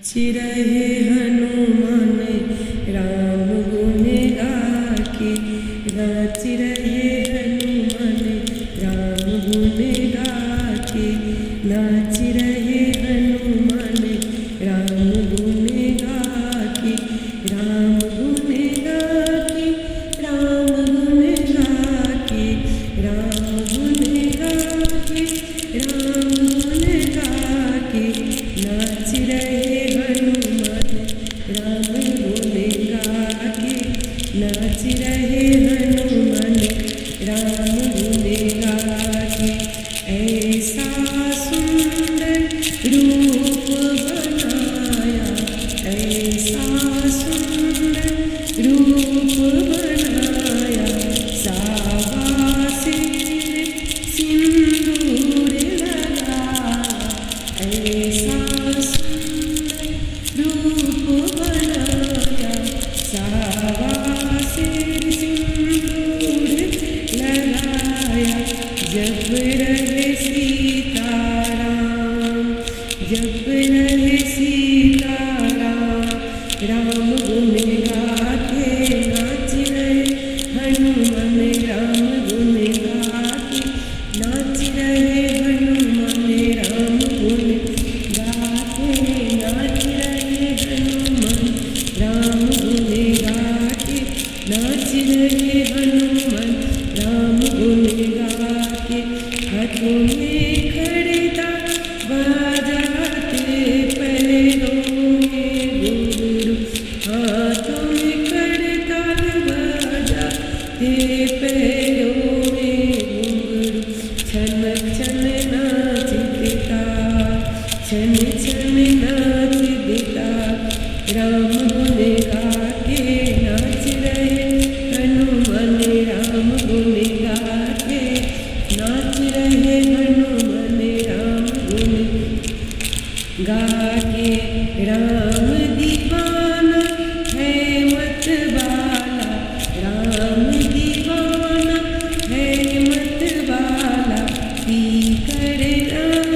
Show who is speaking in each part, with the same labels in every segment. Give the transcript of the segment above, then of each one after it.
Speaker 1: चिरहे हनुमान राम गुण गाके, नाच रहे हनुमान राम गुण गाके, नाच रहे हनुमान राम गुण गाके, राम गुण गाके, राम गुण गाके, राम गुण गाके, राम गुण गाके, नाच रहे राम गुण गाके, नाच रहे हनुमान राम गुण गाके। ऐसा सुंदर रूप बनाया, ऐसा सुंदर रूप बनाया, सावा सिर सिंदूर लगाया, ऐसा सुंदर रूप बनाया, सावा सिर सिंदूर लगाया। जप रहे सीताराम, जप रहे सीताराम, राम गुण गाके, नाच रहे हनुमान राम गुण गाके, नाच रहे हनुमान राम गुण गाके, नाच रहे हनुमान राम गुण गाके, नाच रहे हनुमान राम गुण गाके। हाथों में खड़ता बजाते पैरों में घुंघरू, हाथों में खड़ता बजाते पैरों में घुंघरू, छन छन नाच देता, छन छन नाच देता, राम गुण गाके, नाच रहे हनुमान राम गुण गाके, नाच रहे हनुमान राम गुण गाके। राम दीवाना है मत वाला, राम दीवाना है मत वाला, पी कर राम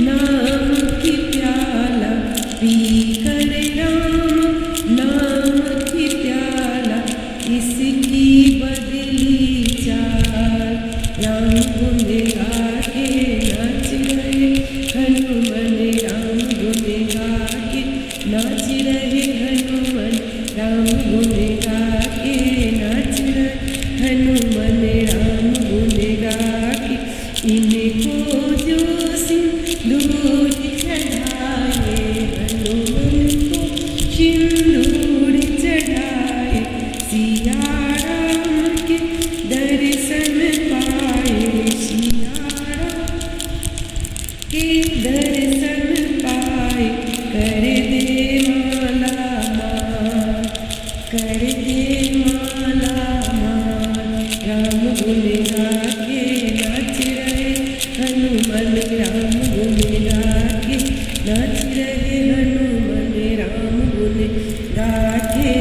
Speaker 1: नाम की प्याला, पी कर राम नाम की प्याला, इसकी बदली चाल। राम गुण गाके, नाच रहे हनुमान राम गुण गाके, नाच रहे हनुमान राम गुण गाके, नाच रहे हनुमान राम गुण गाके। इनको जो सिंदूर चढ़ाए, हनुमान को सिंदूर चढ़ाए, सिया राम के दर्शन पाए, सिया राम के दर्शन पाए। कर दे माला माल, कर दे माला माल, राम गुण गाके, नाच रहे हनुमान राम गुण गाके, नाच रहे हनुमान राम गुण गाके।